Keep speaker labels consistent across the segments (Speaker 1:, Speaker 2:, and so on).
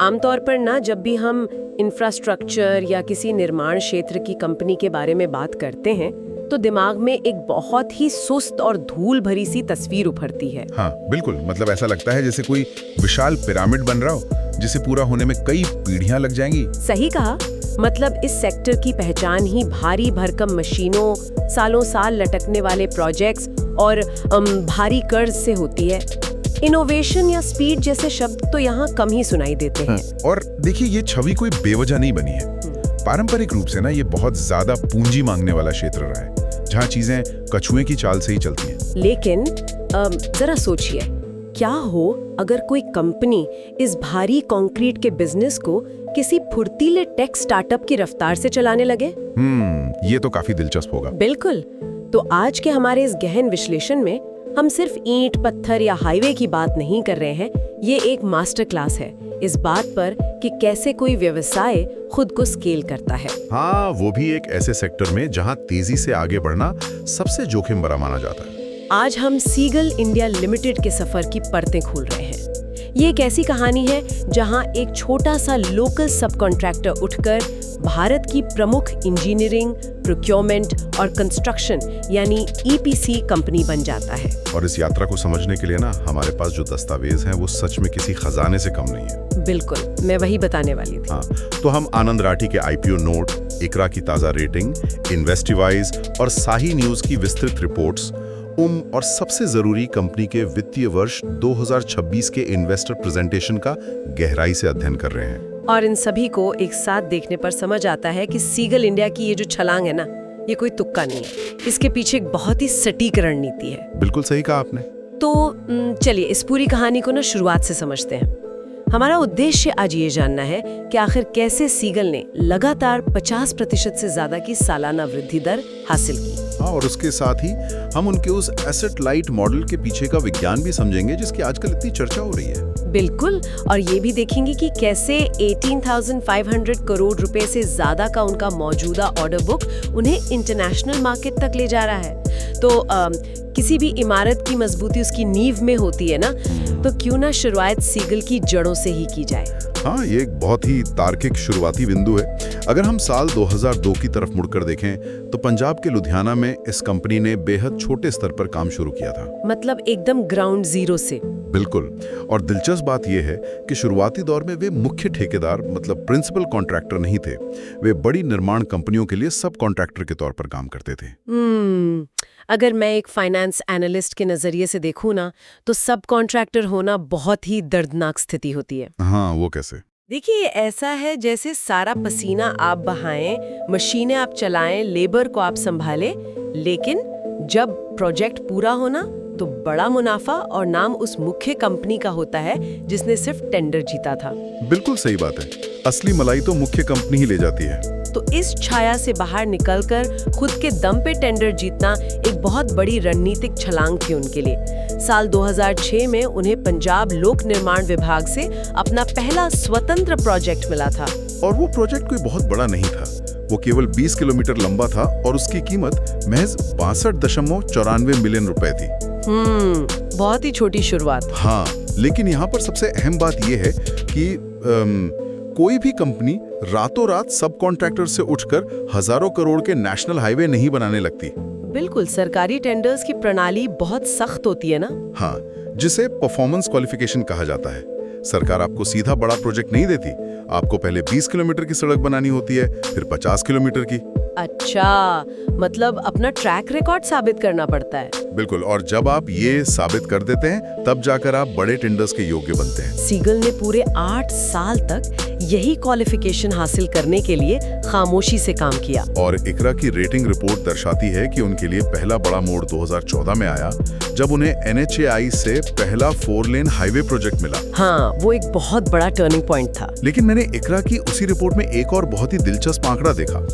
Speaker 1: आमतौर पर ना जब भी हम इंफ्रास्ट्रक्चर या किसी निर्माण क्षेत्र की कंपनी के बारे में बात करते हैं तो दिमाग में एक बहुत ही सुस्त और धूल भरी सी तस्वीर उभरती है।
Speaker 2: हाँ बिल्कुल, मतलब ऐसा लगता है जैसे कोई विशाल पिरामिड बन रहा हो जिसे पूरा होने में कई पीढ़ियां लग जाएंगी।
Speaker 1: सही कहा, मतलब इस सेक्टर की पहचान ही भारी भरकम मशीनों, सालों साल लटकने वाले प्रोजेक्ट्स और भारी कर्ज से होती है। इनोवेशन या स्पीड जैसे शब्द तो यहाँ कम ही सुनाई देते हैं।
Speaker 2: और देखिए, ये छवि कोई बेवजह नहीं बनी है। पारंपरिक रूप से ना ये बहुत ज्यादा पूंजी मांगने वाला क्षेत्र रहा है, जहाँ चीजें कछुए की चाल से ही चलती हैं।
Speaker 1: लेकिन जरा सोचिए, क्या हो अगर कोई कंपनी इस भारी कंक्रीट के बिजनेस को किसी फुर्तीले टेक स्टार्टअप की रफ्तार से चलाने लगे?
Speaker 2: ये तो काफी दिलचस्प होगा।
Speaker 1: बिल्कुल। तो आज के हमारे इस गहन विश्लेषण में हम सिर्फ ईंट, पत्थर या हाईवे की बात नहीं कर रहे हैं। ये एक मास्टर क्लास है इस बात पर कि कैसे कोई व्यवसाय खुद को स्केल करता है।
Speaker 3: हाँ, वो भी एक ऐसे सेक्टर में जहाँ तेजी से आगे बढ़ना सबसे जोखिम भरा माना जाता है।
Speaker 1: आज हम सीगल इंडिया लिमिटेड के सफर की परतें खोल रहे हैं। ये एक ऐसी कहानी है जहां एक छोटा सा लोकल सब कॉन्ट्रैक्टर उठकर भारत की प्रमुख इंजीनियरिंग, प्रोक्योरमेंट और कंस्ट्रक्शन यानी ईपीसी कंपनी बन जाता है।
Speaker 3: और इस यात्रा को समझने के लिए ना हमारे पास जो दस्तावेज हैं वो सच में किसी खजाने से कम नहीं है।
Speaker 1: बिल्कुल, मैं वही बताने वाली थी।
Speaker 3: हाँ, तो हम आनंद राठी के आईपीओ नोट, इकरा की ताज़ा रेटिंग, इन्वेस्टिवाइज और शाही न्यूज़ की विस्तृत रिपोर्ट्स और सबसे जरूरी कंपनी के वित्तीय वर्ष 2026 के इन्वेस्टर प्रेजेंटेशन का गहराई से अध्ययन कर रहे हैं।
Speaker 1: और इन सभी को एक साथ देखने पर समझ आता है कि सीगल इंडिया की ये जो छलांग है ना, ये कोई तुक्का नहीं है। इसके पीछे एक बहुत ही सटीक रणनीति है।
Speaker 3: बिल्कुल सही कहा आपने।
Speaker 1: तो चलिए इस पूरी कहानी को ना शुरुआत से समझते हैं। हमारा उद्देश्य आज ये जानना है कि आखिर कैसे सीगल ने लगातार 50% से ज्यादा की सालाना वृद्धि दर हासिल की।
Speaker 3: हाँ, और उसके साथ ही हम उनके उस एसेट लाइट मॉडल के पीछे का विज्ञान भी समझेंगे जिसकी आजकल इतनी चर्चा हो रही है।
Speaker 1: बिल्कुल, और ये भी देखेंगे कि कैसे 18,500 करोड़ रुपए से ज्यादा का उनका मौजूदा ऑर्डर बुक उन्हें इंटरनेशनल मार्केट तक ले जा रहा है। तो किसी भी इमारत की मजबूती उसकी नींव में होती है ना, तो क्यों ना शुरुआत सीगल की जड़ों से ही की जाए।
Speaker 3: हाँ, ये एक बहुत ही तार्किक शुरुआती बिंदु है। अगर हम साल 2002 की तरफ मुड़कर देखें तो पंजाब के लुधियाना में इस कंपनी ने बेहद छोटे स्तर पर काम शुरू किया था।
Speaker 1: मतलब एकदम ग्राउंड जीरो से।
Speaker 3: बिल्कुल, और दिलचस्प बात यह है कि शुरुआती दौर में वे मुख्य ठेकेदार मतलब प्रिंसिपल कॉन्ट्रैक्टर नहीं थे। वे बड़ी निर्माण कंपनियों के लिए सब कॉन्ट्रैक्टर के तौर पर काम करते थे।
Speaker 1: अगर मैं एक फाइनेंस एनालिस्ट के नजरिए से देखूं ना, तो सब कॉन्ट्रैक्टर होना बहुत ही दर्दनाक स्थिति होती है।
Speaker 3: हाँ, वो कैसे?
Speaker 1: देखिए, ऐसा है जैसे सारा पसीना आप बहाएं, मशीनें आप चलाएं, लेबर को आप संभालें, लेकिन जब प्रोजेक्ट पूरा होना तो बड़ा मुनाफा और नाम उस मुख्य कंपनी का होता है जिसने सिर्फ टेंडर जीता था।
Speaker 3: बिल्कुल सही बात है। असली मलाई तो मुख्य कंपनी ही ले जाती है।
Speaker 1: तो इस छाया से बाहर निकलकर खुद के दम पे टेंडर जीतना एक बहुत बड़ी रणनीतिक छलांग थी उनके लिए। साल 2006 में उन्हें पंजाब लोक निर्माण विभाग से अपना पहला स्वतंत्र प्रोजेक्ट मिला था।
Speaker 3: और वो प्रोजेक्ट कोई बहुत बड़ा नहीं था, वो केवल 20 किलोमीटर लंबा था और उसकी कीमत महज 62.94 मिलियन रुपए थी।
Speaker 1: बहुत ही छोटी शुरुआत।
Speaker 3: हाँ, लेकिन यहाँ पर सबसे अहम बात यह है कि कोई भी कंपनी रातों रात सब कॉन्ट्रैक्टर से उठकर हजारों करोड़ के नेशनल हाईवे नहीं बनाने लगती।
Speaker 1: बिल्कुल, सरकारी टेंडर्स की प्रणाली बहुत सख्त होती है ना।
Speaker 3: हाँ, जिसे परफॉर्मेंस क्वालिफिकेशन कहा जाता है। सरकार आपको सीधा बड़ा प्रोजेक्ट नहीं देती, आपको पहले 20 किलोमीटर की सड़क बनानी होती है, फिर 50 किलोमीटर की।
Speaker 1: अच्छा, मतलब अपना ट्रैक रिकॉर्ड साबित करना पड़ता है।
Speaker 3: बिल्कुल, और जब आप ये साबित कर देते हैं तब जाकर आप बड़े टेंडर्स के योग्य बनते हैं।
Speaker 1: सीगल ने पूरे 8 साल तक यही क्वालिफिकेशन हासिल करने के लिए खामोशी से काम किया।
Speaker 3: और इकरा की रेटिंग रिपोर्ट दर्शाती है कि उनके लिए पहला बड़ा मोड़ 2014 में आया, जब उन्हें NHAI से पहला 4 लेन हाईवे प्रोजेक्ट मिला।
Speaker 1: हाँ, वो एक बहुत बड़ा टर्निंग पॉइंट था।
Speaker 3: लेकिन मैंने इकरा की उसी रिपोर्ट में एक और बहुत ही दिलचस्प आंकड़ा देखा।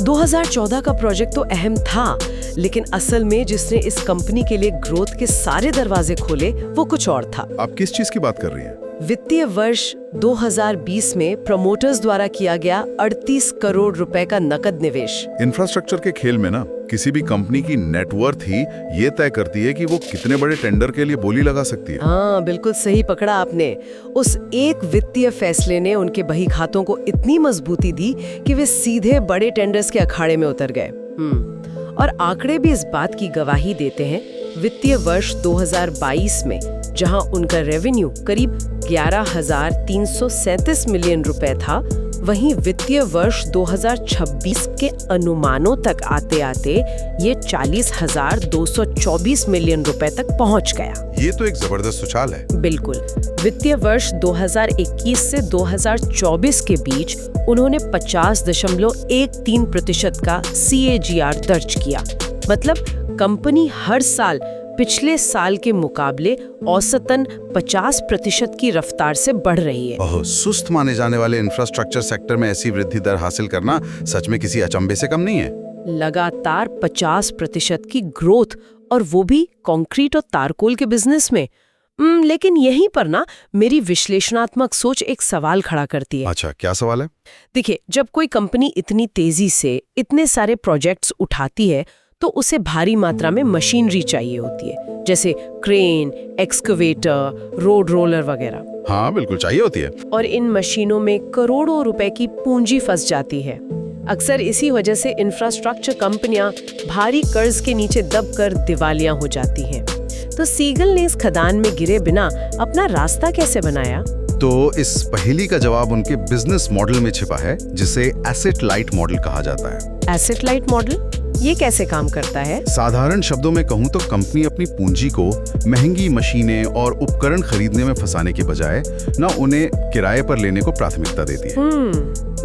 Speaker 1: 2014 का प्रोजेक्ट तो अहम था, लेकिन असल में जिसने इस कंपनी के लिए ग्रोथ के सारे दरवाजे खोले वो कुछ और था।
Speaker 3: आप किस चीज की बात कर रही हैं?
Speaker 1: वित्तीय वर्ष 2020 में प्रमोटर्स द्वारा किया गया 38 करोड़ रुपए का नकद निवेश।
Speaker 3: इंफ्रास्ट्रक्चर के खेल में ना
Speaker 2: किसी भी कंपनी की नेटवर्थ ही ये तय करती है कि वो कितने बड़े टेंडर के लिए बोली लगा सकती है।
Speaker 1: हाँ, बिल्कुल सही पकड़ा आपने। उस एक वित्तीय फैसले ने उनके बही खातों को इतनी मजबूती दी कि वे सीधे बड़े टेंडर्स के अखाड़े में उतर गए। और आंकड़े भी इस बात की गवाही देते हैं। वित्तीय वर्ष 2022 में जहां उनका रेवेन्यू करीब 11,337 मिलियन रुपए था, वहीं वित्तीय वर्ष 2026 के अनुमानों तक आते आते ये 40,224 मिलियन रुपए तक पहुंच गया।
Speaker 2: ये तो एक जबरदस्त उछाल है।
Speaker 1: बिल्कुल। वित्तीय वर्ष 2021 से 2024 के बीच उन्होंने 50.13% का CAGR दर्ज किया। मतलब कंपनी हर साल पिछले साल के मुकाबले औसतन 50% की रफ्तार से बढ़ रही है।
Speaker 3: ओह, सुस्त माने जाने वाले इंफ्रास्ट्रक्चर सेक्टर में ऐसी वृद्धि दर हासिल करना सच में किसी अचंभे से कम नहीं है।
Speaker 1: लगातार 50% की ग्रोथ, और वो भी कंक्रीट और तारकोल के बिजनेस में। लेकिन यहीं पर ना मेरी विश्लेषणात्मक सोच एक सवाल खड़ा करती है।
Speaker 3: अच्छा, क्या सवाल है?
Speaker 1: देखिए, जब कोई कंपनी इतनी तेजी से इतने सारे प्रोजेक्ट्स उठाती है तो उसे भारी मात्रा में मशीनरी चाहिए होती है, जैसे क्रेन, एक्सकवेटर, रोड रोलर वगैरह।
Speaker 3: हाँ, बिल्कुल चाहिए होती है।
Speaker 1: और इन मशीनों में करोड़ों रुपए की पूंजी फंस जाती है। अक्सर इसी वजह से इंफ्रास्ट्रक्चर कंपनियां भारी कर्ज के नीचे दबकर दिवालिया हो जाती हैं। तो सीगल ने इस खदान में गिरे बिना अपना रास्ता कैसे बनाया?
Speaker 3: तो इस पहेली का जवाब उनके बिजनेस मॉडल में छिपा है, जिसे एसेट लाइट मॉडल कहा जाता है।
Speaker 1: एसेट लाइट मॉडल ये कैसे काम करता है?
Speaker 3: साधारण शब्दों में कहूं तो कंपनी अपनी पूंजी को महंगी मशीनें और उपकरण खरीदने में फंसाने के बजाय ना उन्हें किराए पर लेने को प्राथमिकता देती है।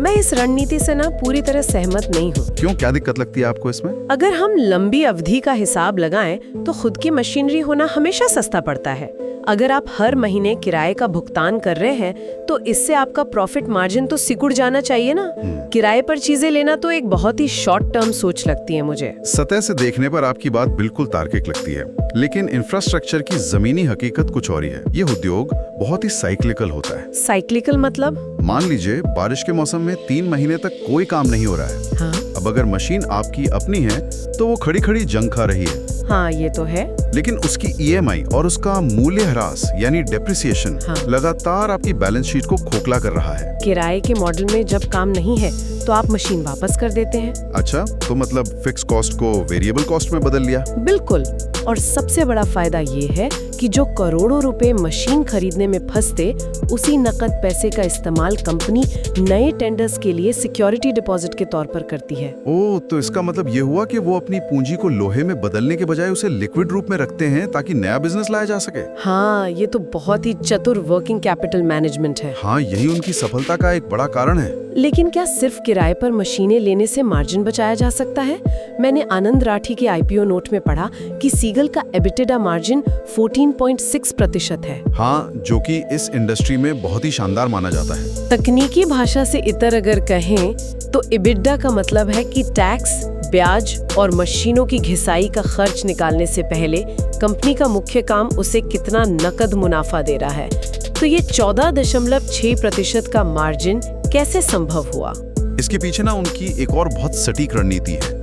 Speaker 1: मैं इस रणनीति से ना पूरी तरह सहमत नहीं हूँ।
Speaker 3: क्यों, क्या दिक्कत लगती है आपको इसमें?
Speaker 1: अगर हम लंबी अवधि का हिसाब लगाएं तो खुद की मशीनरी होना हमेशा सस्ता पड़ता है। अगर आप हर महीने किराए का भुगतान कर रहे हैं तो इससे आपका प्रॉफिट मार्जिन तो सिकुड़ जाना चाहिए ना। किराए पर चीजें लेना तो एक बहुत ही शॉर्ट टर्म सोच लगती है मुझे।
Speaker 3: सतह से देखने पर आपकी बात बिल्कुल तार्किक लगती है, लेकिन इंफ्रास्ट्रक्चर की जमीनी हकीकत कुछ और ही है। ये उद्योग बहुत ही साइक्लिकल होता है।
Speaker 1: साइक्लिकल मतलब?
Speaker 3: मान लीजिए बारिश के मौसम में 3 महीने तक कोई काम नहीं हो रहा है।
Speaker 1: हाँ?
Speaker 3: अब अगर मशीन आपकी अपनी है तो वो खड़ी खड़ी जंग खा रही है।
Speaker 1: हाँ, ये तो है।
Speaker 3: लेकिन उसकी EMI और उसका मूल्य ह्रास यानी डेप्रिसिएशन लगातार आपकी बैलेंस शीट को खोखला कर रहा है।
Speaker 1: किराए के मॉडल में जब काम नहीं है तो आप मशीन वापस कर देते हैं।
Speaker 3: अच्छा, तो मतलब फिक्स कॉस्ट को वेरिएबल कॉस्ट में बदल लिया।
Speaker 1: बिल्कुल। और सबसे बड़ा फायदा ये है कि जो करोड़ों रुपए मशीन खरीदने में फंसते, उसी नकद पैसे का इस्तेमाल कंपनी नए टेंडर्स के लिए सिक्योरिटी डिपॉजिट के तौर पर करती है।
Speaker 3: ओह, तो इसका मतलब ये हुआ कि वो अपनी पूंजी को लोहे में बदलने के बजाय उसे लिक्विड रूप में रखते हैं ताकि नया बिजनेस लाया जा सके।
Speaker 1: हाँ, ये तो बहुत ही चतुर वर्किंग कैपिटल मैनेजमेंट है।
Speaker 3: हाँ, यही उनकी सफलता का एक बड़ा कारण है।
Speaker 1: लेकिन क्या सिर्फ किराए पर मशीनें लेने से मार्जिन बचाया जा सकता है? मैंने आनंद राठी के IPO नोट में पढ़ा कि सीगल का एबिटेडा मार्जिन 14.6% है।
Speaker 3: हाँ, जो कि इस इंडस्ट्री में बहुत ही शानदार माना जाता है।
Speaker 1: तकनीकी भाषा से इतर अगर कहें तो एबिटडा का मतलब है कि टैक्स, ब्याज और मशीनों की घिसाई का खर्च निकालने से पहले कंपनी का मुख्य काम उसे कितना नकद मुनाफा दे रहा है। तो ये 14.6% का मार्जिन कैसे संभव हुआ?
Speaker 3: इसके पीछे ना उनकी एक और बहुत सटीक रणनीति है,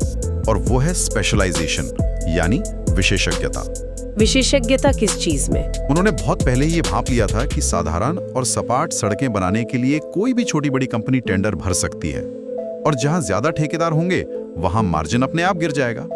Speaker 3: और वो है स्पेशलाइजेशन यानी विशेषज्ञता।
Speaker 1: विशेषज्ञता किस चीज में?
Speaker 3: उन्होंने बहुत पहले ही ये भांप लिया था कि साधारण और सपाट सड़कें बनाने के लिए कोई भी छोटी बड़ी कंपनी टेंडर भर सकती है, और जहां ज्यादा ठेकेदार होंगे वहां मार्जिन अपने आप गिर जाएगा।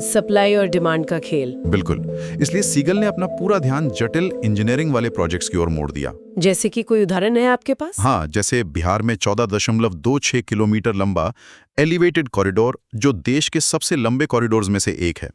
Speaker 1: सप्लाई और डिमांड का खेल।
Speaker 3: बिल्कुल। इसलिए सीगल ने अपना पूरा ध्यान जटिल इंजीनियरिंग वाले प्रोजेक्ट्स की ओर मोड़ दिया।
Speaker 1: जैसे कि कोई उदाहरण है आपके पास?
Speaker 3: हाँ, जैसे बिहार में 14.26 किलोमीटर लंबा एलिवेटेड कॉरिडोर, जो देश के सबसे लंबे कॉरिडोर्स में से एक है।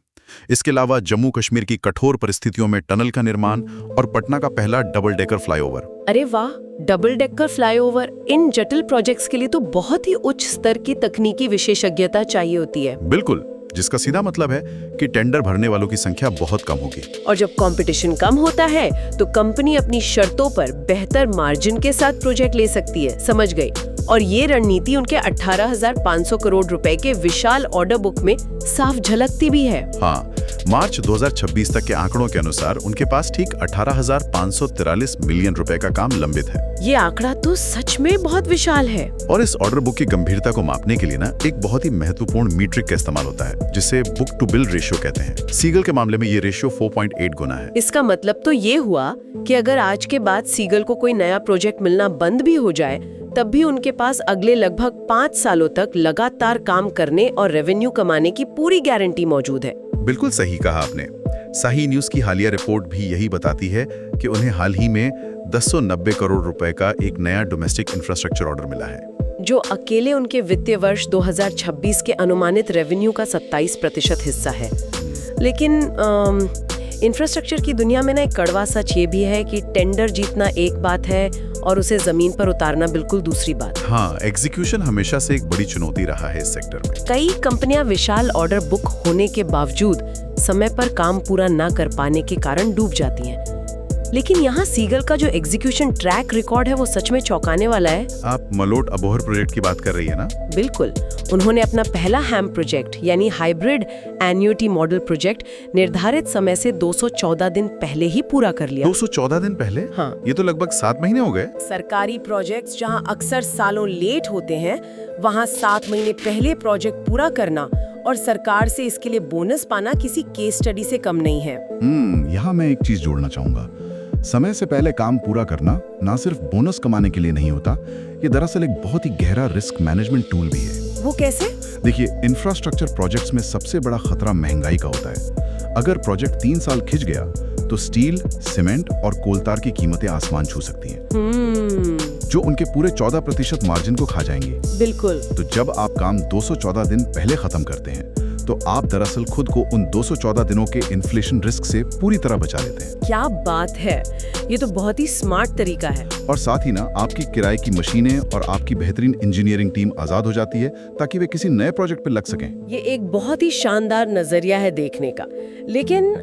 Speaker 3: इसके अलावा जम्मू कश्मीर की कठोर परिस्थितियों में टनल का निर्माण और पटना का पहला डबल डेकर फ्लाईओवर।
Speaker 1: अरे वाह, डबल डेकर फ्लाईओवर। इन जटिल प्रोजेक्ट्स के लिए तो बहुत ही उच्च स्तर की तकनीकी विशेषज्ञता चाहिए होती है।
Speaker 3: बिल्कुल, जिसका सीधा मतलब है कि टेंडर भरने वालों की संख्या बहुत कम होगी।
Speaker 1: और जब कंपटीशन कम होता है तो कंपनी अपनी शर्तों पर बेहतर मार्जिन के साथ प्रोजेक्ट ले सकती है। समझ गई। और ये रणनीति उनके 18,500 करोड़ रुपए के विशाल ऑर्डर बुक में साफ झलकती भी है।
Speaker 3: हाँ, मार्च 2026 तक के आंकड़ों के अनुसार उनके पास ठीक 18,543 मिलियन रुपए का काम लंबित है।
Speaker 1: ये आंकड़ा तो तो सच में बहुत विशाल है।
Speaker 3: और इस ऑर्डर बुक की गंभीरता को मापने के लिए ना एक बहुत ही महत्वपूर्ण मीट्रिक का इस्तेमाल होता है, जिसे बुक टू बिल रेशियो कहते हैं। सीगल के मामले में ये रेशियो 4.8 गुना है।
Speaker 1: इसका मतलब तो ये हुआ कि अगर आज के बाद सीगल को कोई नया प्रोजेक्ट मिलना बंद भी हो जाए, तब भी उनके पास अगले लगभग 5 सालों तक लगातार काम करने और रेवेन्यू कमाने की पूरी गारंटी मौजूद है।
Speaker 3: बिल्कुल सही कहा आपने। साही न्यूज की हालिया रिपोर्ट भी यही बताती है कि उन्हें हाल ही में 1090 करोड़ रुपए का एक नया डोमेस्टिक इंफ्रास्ट्रक्चर ऑर्डर मिला है,
Speaker 1: जो अकेले उनके वित्तीय वर्ष 2026 के अनुमानित रेवेन्यू का 27% हिस्सा है। लेकिन इंफ्रास्ट्रक्चर की दुनिया में ना एक कड़वा सच ये भी है कि टेंडर जीतना एक बात है और उसे जमीन पर उतारना बिल्कुल दूसरी बात।
Speaker 3: हाँ, एग्जीक्यूशन हमेशा से एक बड़ी चुनौती रहा है इस सेक्टर में।
Speaker 1: कई कंपनियां विशाल ऑर्डर बुक होने के बावजूद समय पर काम पूरा ना कर पाने के कारण डूब जाती हैं। लेकिन यहाँ सीगल का जो एग्जीक्यूशन ट्रैक रिकॉर्ड है वो सच में चौंकाने वाला है।
Speaker 3: आप मलोट अबोहर प्रोजेक्ट की बात कर रही है ना?
Speaker 1: बिल्कुल। उन्होंने अपना पहला हैम प्रोजेक्ट यानी हाइब्रिड एन्युटी मॉडल प्रोजेक्ट निर्धारित समय से 214 दिन पहले ही पूरा कर लिया।
Speaker 3: 214 दिन पहले?
Speaker 1: हाँ।
Speaker 3: ये तो लगभग 7 महीने हो गए।
Speaker 1: सरकारी प्रोजेक्ट्स जहाँ अक्सर सालों लेट होते हैं, वहाँ 7 महीने पहले प्रोजेक्ट पूरा करना और सरकार से इसके लिए बोनस पाना किसी केस स्टडी से कम नहीं है।
Speaker 4: यहाँ मैं एक चीज जोड़ना चाहूंगा। समय से पहले काम पूरा करना ना सिर्फ बोनस कमाने के लिए नहीं होता, ये दरअसल एक बहुत ही गहरा रिस्क मैनेजमेंट टूल भी है।
Speaker 1: वो कैसे?
Speaker 4: देखिए, इंफ्रास्ट्रक्चर प्रोजेक्ट्स में सबसे बड़ा खतरा महंगाई का होता है। अगर प्रोजेक्ट 3 साल खिंच गया तो स्टील, सीमेंट और कोलतार की कीमतें आसमान छू सकती हैं, जो उनके पूरे 14% मार्जिन को खा जाएंगे।
Speaker 1: बिल्कुल।
Speaker 4: तो जब आप काम 214 दिन पहले खत्म करते हैं तो आप दरअसल खुद को उन 214 दिनों के इन्फ्लेशन रिस्क से पूरी तरह बचा लेते हैं।
Speaker 1: क्या बात है, ये तो बहुत ही स्मार्ट तरीका है।
Speaker 4: और साथ ही ना आपकी किराए की मशीनें और आपकी बेहतरीन इंजीनियरिंग टीम आजाद हो जाती है ताकि वे किसी नए प्रोजेक्ट पर लग सकें।
Speaker 1: ये एक बहुत ही शानदार नजरिया है देखने का। लेकिन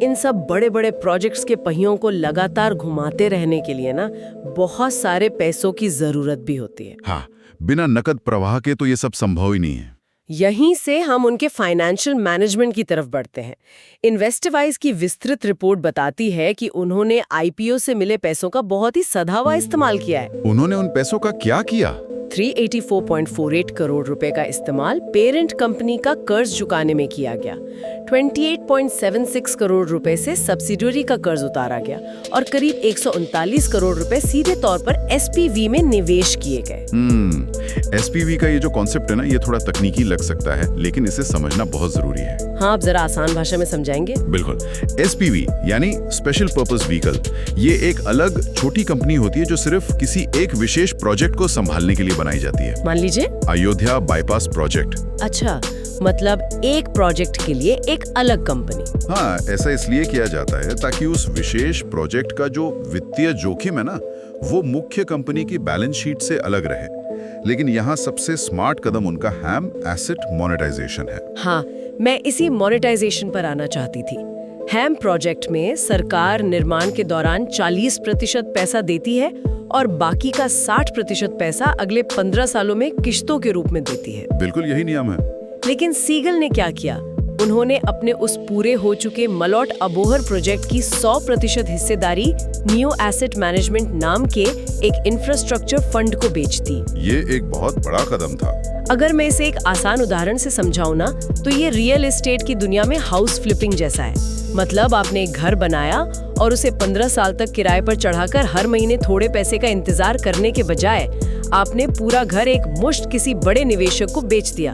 Speaker 1: इन सब बड़े बड़े प्रोजेक्ट्स के पहियों को लगातार घुमाते रहने के लिए ना बहुत सारे पैसों की जरूरत भी होती है।
Speaker 4: हाँ, बिना नकद प्रवाह के तो ये सब संभव ही नहीं है।
Speaker 1: यहीं से हम उनके फाइनेंशियल मैनेजमेंट की तरफ बढ़ते हैं। इन्वेस्टिवाइज की विस्तृत रिपोर्ट बताती है कि उन्होंने आईपीओ से मिले पैसों का बहुत ही सधावा इस्तेमाल किया है।
Speaker 4: उन्होंने उन पैसों का क्या किया?
Speaker 1: 384.48 करोड़ रुपए का इस्तेमाल पेरेंट कंपनी का कर्ज चुकाने में किया गया। 28.76 करोड़ रुपए से सब्सिडियरी का कर्ज उतारा गया और करीब 139 करोड़ रुपए सीधे तौर पर एसपीवी में निवेश किए गए।
Speaker 4: एसपीवी का ये जो कॉन्सेप्ट है ना, ये थोड़ा तकनीकी लग सकता है, लेकिन इसे समझना बहुत जरूरी है।
Speaker 1: हाँ, आप जरा आसान भाषा में समझाएंगे?
Speaker 4: बिल्कुल। एसपीवी यानी स्पेशल पर्पस व्हीकल, ये एक अलग छोटी कंपनी होती है जो सिर्फ किसी एक विशेष प्रोजेक्ट को संभालने के लिए बनाई जाती है।
Speaker 1: मान लीजिए
Speaker 4: अयोध्या बाईपास प्रोजेक्ट।
Speaker 1: अच्छा, मतलब एक प्रोजेक्ट के लिए एक अलग कंपनी।
Speaker 4: हाँ, ऐसा इसलिए किया जाता है ताकि उस विशेष प्रोजेक्ट का जो वित्तीय जोखिम है ना, वो मुख्य कंपनी की बैलेंस शीट से अलग रहे। लेकिन यहाँ सबसे स्मार्ट कदम उनका हैम एसेट मोनेटाइजेशन है।
Speaker 1: हाँ, मैं इसी मोनेटाइजेशन पर आना चाहती थी। हैम प्रोजेक्ट में सरकार निर्माण के दौरान 40% पैसा देती है और बाकी का 60% पैसा अगले 15 सालों में किश्तों के रूप में देती है।
Speaker 4: बिल्कुल यही नियम है।
Speaker 1: लेकिन सीगल ने क्या किया? उन्होंने अपने उस पूरे हो चुके मलोट अबोहर प्रोजेक्ट की 100% हिस्सेदारी नियो एसेट मैनेजमेंट नाम के एक इंफ्रास्ट्रक्चर फंड को बेच दी।
Speaker 4: ये एक बहुत बड़ा कदम था।
Speaker 1: अगर मैं इसे एक आसान उदाहरण से समझाऊं ना, तो ये रियल एस्टेट की दुनिया में हाउस फ्लिपिंग जैसा है। मतलब आपने एक घर बनाया और उसे 15 साल तक किराए पर चढ़ाकर हर महीने थोड़े पैसे का इंतजार करने के बजाय आपने पूरा घर एक मुश्त किसी बड़े निवेशक को बेच दिया।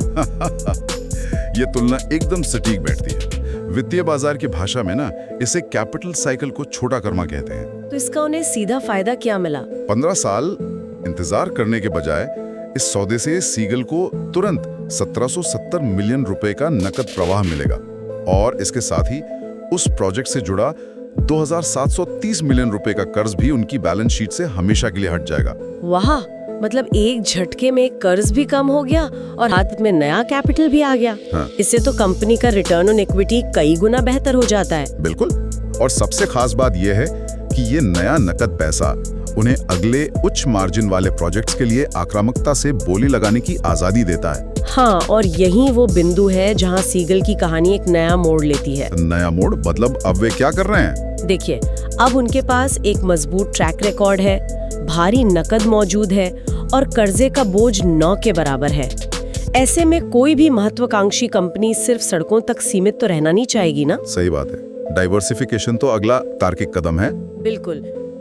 Speaker 4: ये तुलना एकदम सटीक बैठती है। वित्तीय बाजार की भाषा में ना इसे कैपिटल साइकिल को छोटा कर्मा कहते हैं।
Speaker 1: तो इसका उन्हें सीधा फायदा क्या मिला?
Speaker 4: 15 साल इंतजार करने के बजाय इस सौदे से सीगल को तुरंत 1770 मिलियन रुपए का नकद प्रवाह मिलेगा और इसके साथ ही उस प्रोजेक्ट से जुड़ा 2730 मिलियन रुपए का कर्ज भी उनकी बैलेंस शीट से हमेशा के लिए हट जाएगा।
Speaker 1: वाह, मतलब एक झटके में कर्ज भी कम हो गया और हाथ में नया कैपिटल भी आ गया।
Speaker 4: हाँ।
Speaker 1: इससे तो कंपनी का रिटर्न ऑन इक्विटी कई गुना बेहतर हो जाता है।
Speaker 4: बिल्कुल। और सबसे खास बात यह है कि ये नया नकद पैसा उन्हें अगले उच्च मार्जिन वाले प्रोजेक्ट्स के लिए आक्रामकता से बोली लगाने की आजादी देता है।
Speaker 1: हाँ, और यही वो बिंदु है जहाँ सीगल की कहानी एक नया मोड़ लेती है।
Speaker 4: नया मोड़ मतलब अब वे क्या कर रहे हैं?
Speaker 1: देखिए, अब उनके पास एक मजबूत ट्रैक रिकॉर्ड है, भारी नकद मौजूद है और कर्जे का बोझ 9 के बराबर है। ऐसे में कोई भी महत्वाकांक्षी कंपनी सिर्फ सड़कों तक सीमित तो रहना नहीं चाहेगी ना।
Speaker 4: सही बात है। डाइवर्सिफिकेशन तो अगला तार्किक कदम है।
Speaker 1: बिल्कुल।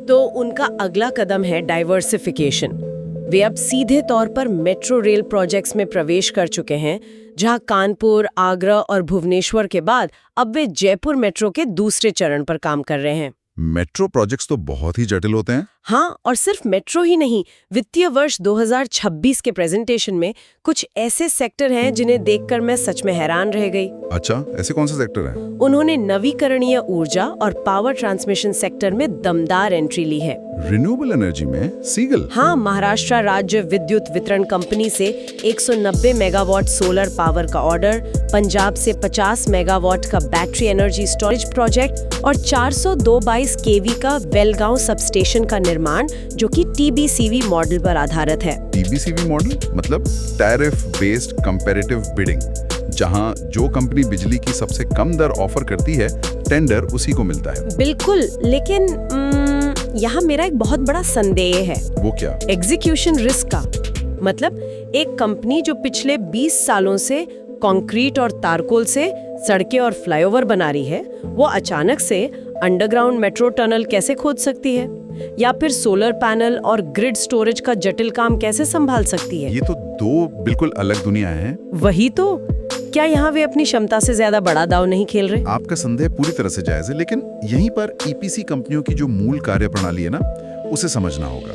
Speaker 1: तो उनका अगला कदम है डाइवर्सिफिकेशन। वे अब सीधे तौर पर मेट्रो रेल प्रोजेक्ट्स में प्रवेश कर चुके हैं, जहां कानपुर, आगरा और भुवनेश्वर के बाद अब वे जयपुर मेट्रो के दूसरे चरण पर काम कर रहे हैं।
Speaker 4: मेट्रो प्रोजेक्ट्स तो बहुत ही जटिल होते हैं।
Speaker 1: हाँ, और सिर्फ मेट्रो ही नहीं, वित्तीय वर्ष 2026 के प्रेजेंटेशन में कुछ ऐसे सेक्टर हैं जिन्हें देखकर मैं सच में हैरान रह गई।
Speaker 4: अच्छा, ऐसे कौन से सेक्टर हैं?
Speaker 1: उन्होंने नवीकरणीय ऊर्जा और पावर ट्रांसमिशन सेक्टर में दमदार एंट्री ली है।
Speaker 4: रिन्यूएबल एनर्जी में सीगल?
Speaker 1: हाँ, महाराष्ट्र राज्य विद्युत वितरण कंपनी से 190 मेगावाट सोलर पावर का ऑर्डर, पंजाब से 50 मेगावाट का बैटरी एनर्जी स्टोरेज प्रोजेक्ट और 402/22 केवी का वेलगांव सबस्टेशन का निर्माण, जो कि TBCV मॉडल पर आधारित है।
Speaker 4: TBCV मॉडल मतलब टैरिफ बेस्ड कंपैरेटिव बिडिंग, जहां जो कंपनी बिजली की सबसे कम दर ऑफर करती है, टेंडर उसी को मिलता है।
Speaker 1: बिल्कुल, लेकिन यहाँ मेरा एक बहुत बड़ा संदेह है।
Speaker 4: वो क्या?
Speaker 1: एग्जीक्यूशन रिस्क का। मतलब एक कंपनी जो पिछले 20 सालों से कंक्रीट और तारकोल से सड़कें और फ्लाईओवर बना रही है, वो अचानक से अंडरग्राउंड मेट्रो टनल कैसे खोद सकती है, या फिर सोलर पैनल और ग्रिड स्टोरेज का जटिल काम कैसे संभाल सकती है?
Speaker 4: ये तो दो बिल्कुल अलग दुनिया हैं।
Speaker 1: वही तो। क्या यहाँ वे अपनी क्षमता से ज्यादा बड़ा दाव नहीं खेल रहे?
Speaker 4: आपका संदेह पूरी तरह से जायज है, लेकिन यहीं पर EPC कंपनियों की जो मूल कार्यप्रणाली है ना, उसे समझना होगा।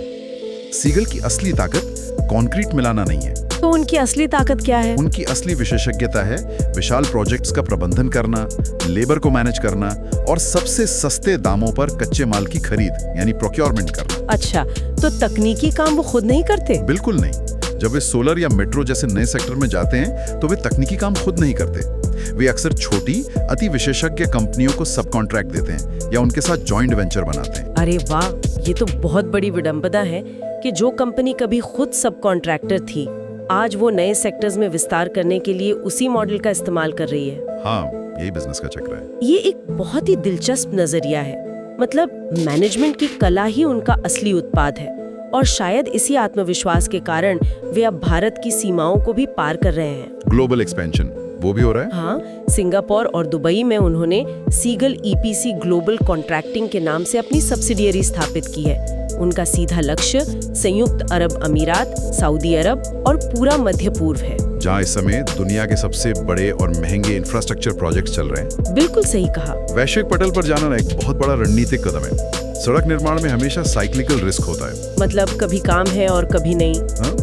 Speaker 4: सीगल की असली ताकत कंक्रीट मिलाना नहीं है।
Speaker 1: तो उनकी असली ताकत क्या है?
Speaker 4: उनकी असली विशेषज्ञता है विशाल प्रोजेक्ट्स का प्रबंधन करना, लेबर को मैनेज करना और सबसे सस्ते दामों पर कच्चे माल की खरीद यानी प्रोक्योरमेंट करना।
Speaker 1: अच्छा, तो तकनीकी काम वो खुद नहीं करते?
Speaker 4: बिल्कुल नहीं। जब वे सोलर या मेट्रो जैसे नए सेक्टर में जाते हैं तो वे तकनीकी काम खुद नहीं करते। वे अक्सर छोटी अति विशेषज्ञ कंपनियों को सब कॉन्ट्रैक्ट देते हैं या उनके साथ जॉइंट वेंचर बनाते हैं।
Speaker 1: अरे वाह, ये तो बहुत बड़ी विडंबना है कि जो कंपनी कभी खुद सब कॉन्ट्रैक्टर थी, आज वो नए सेक्टर्स में विस्तार करने के लिए उसी मॉडल का इस्तेमाल कर रही है।
Speaker 4: हाँ, यही बिजनेस का चक्र है।
Speaker 1: ये एक बहुत ही दिलचस्प नजरिया है। मतलब मैनेजमेंट की कला ही उनका असली उत्पाद है, और शायद इसी आत्मविश्वास के कारण वे अब भारत की सीमाओं को भी पार कर रहे हैं।
Speaker 4: ग्लोबल एक्सपेंशन वो भी हो रहा है।
Speaker 1: हाँ, सिंगापुर और दुबई में उन्होंने सीगल EPC ग्लोबल कॉन्ट्रैक्टिंग के नाम से अपनी सब्सिडियरी स्थापित की है। उनका सीधा लक्ष्य संयुक्त अरब अमीरात, सऊदी अरब और पूरा मध्य पूर्व है,
Speaker 4: जहाँ इस समय दुनिया के सबसे बड़े और महंगे इंफ्रास्ट्रक्चर प्रोजेक्ट्स चल रहे हैं।
Speaker 1: बिल्कुल सही कहा।
Speaker 4: वैश्विक पटल पर जाना एक बहुत बड़ा रणनीतिक कदम है। सड़क निर्माण में हमेशा साइक्लिकल रिस्क होता है।
Speaker 1: मतलब कभी काम है और कभी नहीं।
Speaker 4: हाँ?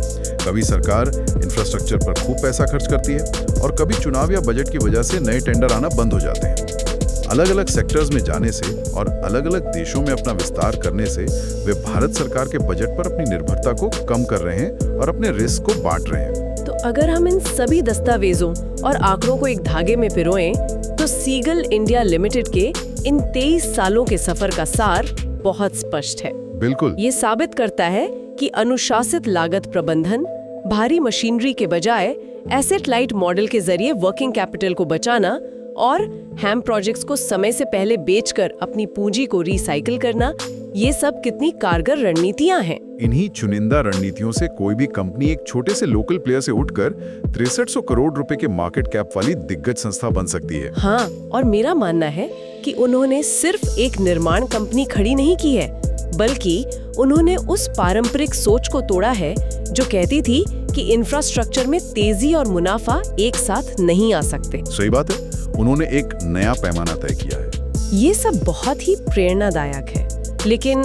Speaker 4: कभी सरकार इंफ्रास्ट्रक्चर पर खूब पैसा खर्च करती है और कभी चुनाव या बजट की वजह से नए टेंडर आना बंद हो जाते हैं। अलग अलग सेक्टर्स में जाने से और अलग अलग देशों में अपना विस्तार करने से वे भारत सरकार के बजट पर अपनी निर्भरता को कम कर रहे हैं और अपने रिस्क को बांट रहे हैं।
Speaker 1: तो अगर हम इन सभी दस्तावेजों और आंकड़ों को एक धागे में पिरोएं, तो सीगल इंडिया लिमिटेड के इन 23 सालों के सफर का सार बहुत स्पष्ट है।
Speaker 4: बिल्कुल।
Speaker 1: ये साबित करता है कि अनुशासित लागत प्रबंधन, भारी मशीनरी के बजाय एसेट लाइट मॉडल के जरिए वर्किंग कैपिटल को बचाना और हैम प्रोजेक्ट्स को समय से पहले बेचकर अपनी पूंजी को रिसाइकिल करना, ये सब कितनी कारगर रणनीतियां हैं।
Speaker 4: इन्हीं चुनिंदा रणनीतियों से कोई भी कंपनी एक छोटे से लोकल प्लेयर से उठकर 6300 करोड़ रुपए के मार्केट कैप वाली दिग्गज संस्था बन सकती है।
Speaker 1: हाँ, और मेरा मानना है कि उन्होंने सिर्फ एक निर्माण कंपनी खड़ी नहीं की है, बल्कि उन्होंने उस पारंपरिक सोच को तोड़ा है जो कहती थी कि इंफ्रास्ट्रक्चर में तेजी और मुनाफा एक साथ नहीं आ सकते।
Speaker 4: सही बात है, उन्होंने एक नया पैमाना तय किया है।
Speaker 1: ये सब बहुत ही प्रेरणादायक है, लेकिन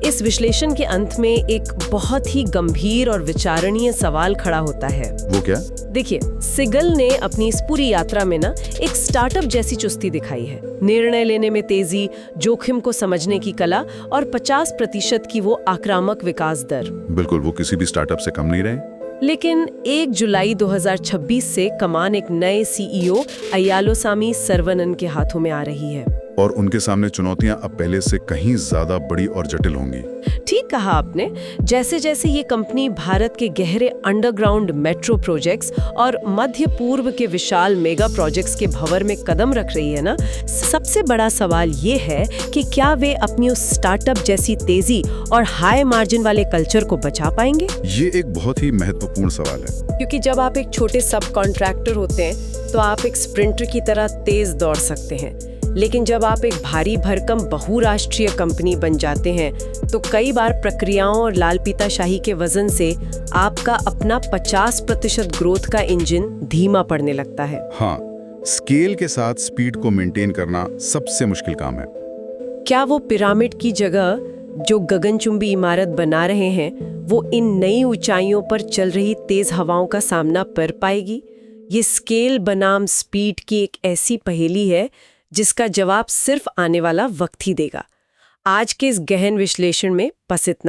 Speaker 1: इस विश्लेषण के अंत में एक बहुत ही गंभीर और विचारणीय सवाल खड़ा होता है।
Speaker 4: वो क्या?
Speaker 1: देखिए, सिगल ने अपनी इस पूरी यात्रा में ना एक स्टार्टअप जैसी चुस्ती दिखाई है। निर्णय लेने में तेजी, जोखिम को समझने की कला और 50% की वो आक्रामक विकास दर।
Speaker 4: बिल्कुल, वो किसी भी स्टार्टअप से कम नहीं रहे।
Speaker 1: लेकिन 1 जुलाई 2026 से कमान एक नए CEO अय्यालोसामी सर्वनन के हाथों में आ रही है।
Speaker 4: और उनके सामने चुनौतियां अब पहले से कहीं ज्यादा बड़ी और जटिल होंगी।
Speaker 1: ठीक कहा आपने। जैसे जैसे ये कंपनी भारत के गहरे अंडरग्राउंड मेट्रो प्रोजेक्ट्स और मध्य पूर्व के विशाल मेगा प्रोजेक्ट्स के भंवर में कदम रख रही है ना, सबसे बड़ा सवाल ये है कि क्या वे अपनी उस स्टार्टअप जैसी तेजी और हाई मार्जिन वाले कल्चर को बचा पाएंगे?
Speaker 4: ये एक बहुत ही महत्वपूर्ण सवाल है।
Speaker 1: क्योंकि जब आप एक छोटे सब कॉन्ट्रैक्टर होते हैं तो आप एक स्प्रिंटर की तरह तेज दौड़ सकते हैं, लेकिन जब आप एक भारी भरकम बहुराष्ट्रीय कंपनी बन जाते हैं तो कई बार प्रक्रियाओं और लालपीताशाही के वजन से आपका अपना 50% ग्रोथ का इंजन धीमा पड़ने लगता है।
Speaker 4: हाँ, स्केल के साथ स्पीड को मेंटेन करना सबसे मुश्किल काम है।
Speaker 1: क्या वो पिरामिड की जगह जो गगनचुंबी इमारत बना रहे हैं वो इन नई ऊंचाइयों पर चल रही तेज हवाओं का सामना कर पाएगी? ये स्केल बनाम स्पीड की एक ऐसी पहेली है जिसका जवाब सिर्फ आने वाला वक्त ही देगा। आज के इस गहन विश्लेषण में बस इतना ही।